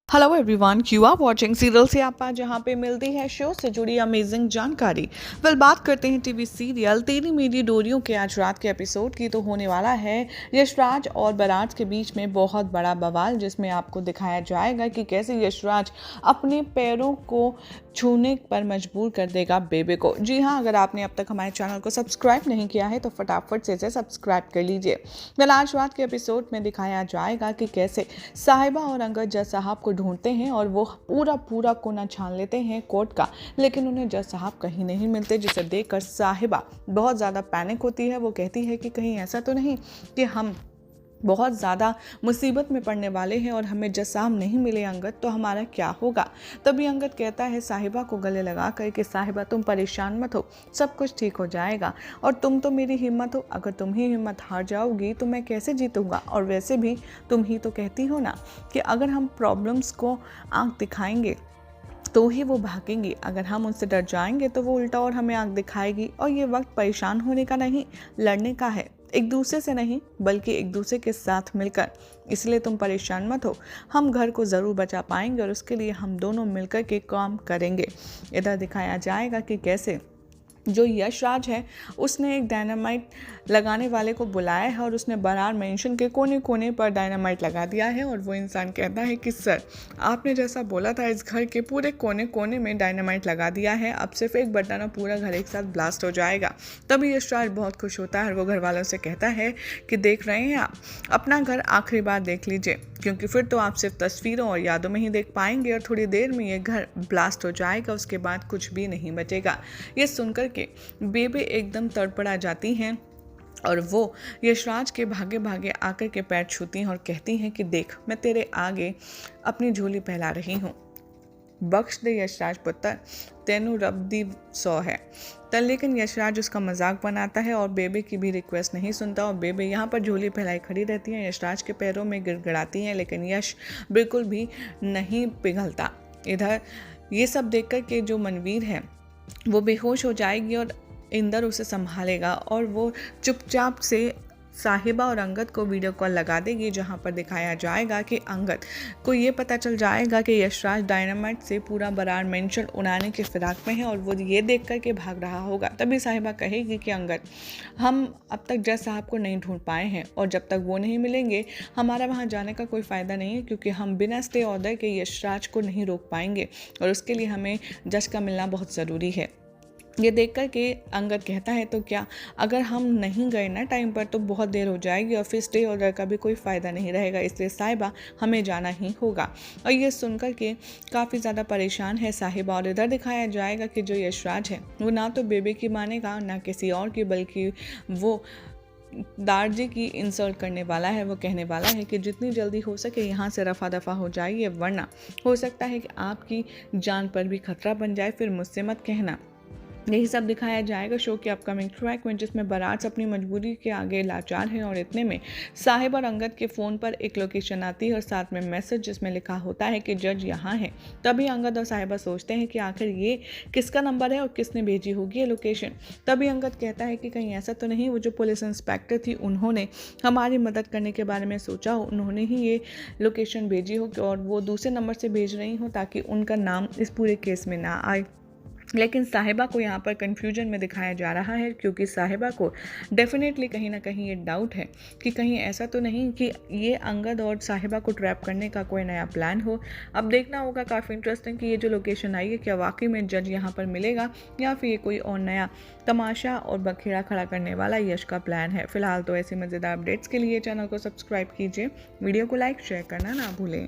Hello everyone, you are watching serial से आपा, जहां पे मिलती है शो से जुड़ी अमेजिंग जानकारी। बात करते हैं टीवी सीरियल तेरी मेरी डोरियों के आज रात के एपिसोड की। तो होने वाला है यशराज और बराज के बीच में बहुत बड़ा बवाल, जिसमें आपको दिखाया जाएगा कि कैसे यशराज अपने पैरों को छूने पर मजबूर कर देगा बेबे को। जी हाँ, अगर आपने अब तक हमारे चैनल को सब्सक्राइब नहीं किया है तो फटाफट से इसे सब्सक्राइब कर लीजिए। आज रात के एपिसोड में दिखाया जाएगा कि कैसे साहिबा और अंगद जज साहब को ढूंढते हैं और वो पूरा कोना छान लेते हैं कोर्ट का, लेकिन उन्हें जज साहब कहीं नहीं मिलते, जिसे देखकर साहिबा बहुत ज़्यादा पैनिक होती है। वो कहती है कि कहीं ऐसा तो नहीं कि हम बहुत ज़्यादा मुसीबत में पड़ने वाले हैं और हमें जज साहब नहीं मिले अंगद, तो हमारा क्या होगा। तभी अंगद कहता है साहिबा को गले लगा कर कि साहिबा तुम परेशान मत हो, सब कुछ ठीक हो जाएगा और तुम तो मेरी हिम्मत हो, अगर तुम ही हिम्मत हार जाओगी तो मैं कैसे जीतूंगा। और वैसे भी तुम ही तो कहती हो ना कि अगर हम प्रॉब्लम्स को आंख दिखाएंगे तो ही वो भागेंगी, अगर हम उनसे डर जाएंगे तो वो उल्टा और हमें आंख दिखाएगी। और ये वक्त परेशान होने का नहीं, लड़ने का है, एक दूसरे से नहीं बल्कि एक दूसरे के साथ मिलकर। इसलिए तुम परेशान मत हो, हम घर को ज़रूर बचा पाएंगे और उसके लिए हम दोनों मिलकर के काम करेंगे। इधर दिखाया जाएगा कि कैसे जो यशराज है उसने एक डायनामाइट लगाने वाले को बुलाया है और उसने बरार मेंशन के कोने कोने पर डायनामाइट लगा दिया है। और वो इंसान कहता है कि सर, आपने जैसा बोला था इस घर के पूरे कोने कोने में डायनामाइट लगा दिया है, अब सिर्फ एक बटन और पूरा घर एक साथ ब्लास्ट हो जाएगा। तभी यशराज बहुत खुश होता है और वो घर वालों से कहता है कि देख रहे हैं आप, अपना घर आखिरी बार देख लीजिए, क्योंकि फिर तो आप सिर्फ तस्वीरों और यादों में ही देख पाएंगे और थोड़ी देर में ये घर ब्लास्ट हो जाएगा, उसके बाद कुछ भी नहीं बचेगा। ये सुनकर के बेबे एकदम तड़पड़ा जाती हैं और वो यशराज के भागे भागे आकर के पैर छूती हैं और कहती हैं कि देख, मैं तेरे आगे अपनी झोली फैला रही हूँ, बख्श दे यशराज पुत्र, तेनू रब दी 100 है। तब लेकिन यशराज उसका मजाक बनाता है और बेबे की भी रिक्वेस्ट नहीं सुनता और बेबे यहाँ पर झोली फैलाई खड़ी रहती है, यशराज के पैरों में गिड़गिड़ाती हैं, लेकिन यश बिल्कुल भी नहीं पिघलता। इधर ये सब देखकर के जो मनवीर है वो बेहोश हो जाएगी और इंदर उसे संभालेगा और वो चुपचाप से साहिबा और अंगद को वीडियो कॉल लगा देगी, जहां पर दिखाया जाएगा कि अंगद को ये पता चल जाएगा कि यशराज डायनामाइट से पूरा बरार मेंशन उड़ाने के फिराक में है और वो ये देख कर के भाग रहा होगा। तभी साहिबा कहेगी कि अंगद, हम अब तक जज साहब को नहीं ढूंढ पाए हैं और जब तक वो नहीं मिलेंगे हमारा वहाँ जाने का कोई फ़ायदा नहीं है, क्योंकि हम बिना स्टे ऑर्डर के यशराज को नहीं रोक पाएंगे और उसके लिए हमें जज का मिलना बहुत ज़रूरी है। ये देख कर के अंगद कहता है तो क्या, अगर हम नहीं गए ना टाइम पर तो बहुत देर हो जाएगी और फिर स्टे ऑर्डर का भी कोई फ़ायदा नहीं रहेगा, इसलिए साहिबा हमें जाना ही होगा। और ये सुनकर के काफ़ी ज़्यादा परेशान है साहिबा। और इधर दिखाया जाएगा कि जो यशराज है वो ना तो बेबे की मानेगा ना किसी और की, बल्कि वो दारजी की इंसल्ट करने वाला है। वो कहने वाला है कि जितनी जल्दी हो सके यहाँ से रफा दफा हो जाइए, वरना हो सकता है कि आपकी जान पर भी खतरा बन जाए, फिर मुझसे मत कहना। यही सब दिखाया जाएगा शो के अपकमिंग ट्रैक में, जिसमें बरात अपनी मजबूरी के आगे लाचार है और इतने में साहिब और अंगद के फ़ोन पर एक लोकेशन आती है और साथ में मैसेज जिसमें लिखा होता है कि जज यहाँ है। तभी अंगद और साहिबा सोचते हैं कि आखिर ये किसका नंबर है और किसने भेजी होगी ये लोकेशन। तभी अंगद कहता है कि कहीं ऐसा तो नहीं वो जो पुलिस इंस्पेक्टर थी उन्होंने हमारी मदद करने के बारे में सोचा हो, उन्होंने ही ये लोकेशन भेजी हो और वो दूसरे नंबर से भेज रही हो ताकि उनका नाम इस पूरे केस में ना आए। लेकिन साहिबा को यहाँ पर कन्फ्यूजन में दिखाया जा रहा है, क्योंकि साहिबा को डेफिनेटली कहीं ना कहीं ये डाउट है कि कहीं ऐसा तो नहीं कि ये अंगद और साहिबा को ट्रैप करने का कोई नया प्लान हो। अब देखना होगा, काफ़ी इंटरेस्टिंग कि ये जो लोकेशन आई है क्या वाकई में जज यहाँ पर मिलेगा या फिर ये कोई और नया तमाशा और बखेड़ा खड़ा करने वाला यश का प्लान है। फिलहाल तो ऐसी मज़ेदार अपडेट्स के लिए चैनल को सब्सक्राइब कीजिए, वीडियो को लाइक शेयर करना ना भूलें।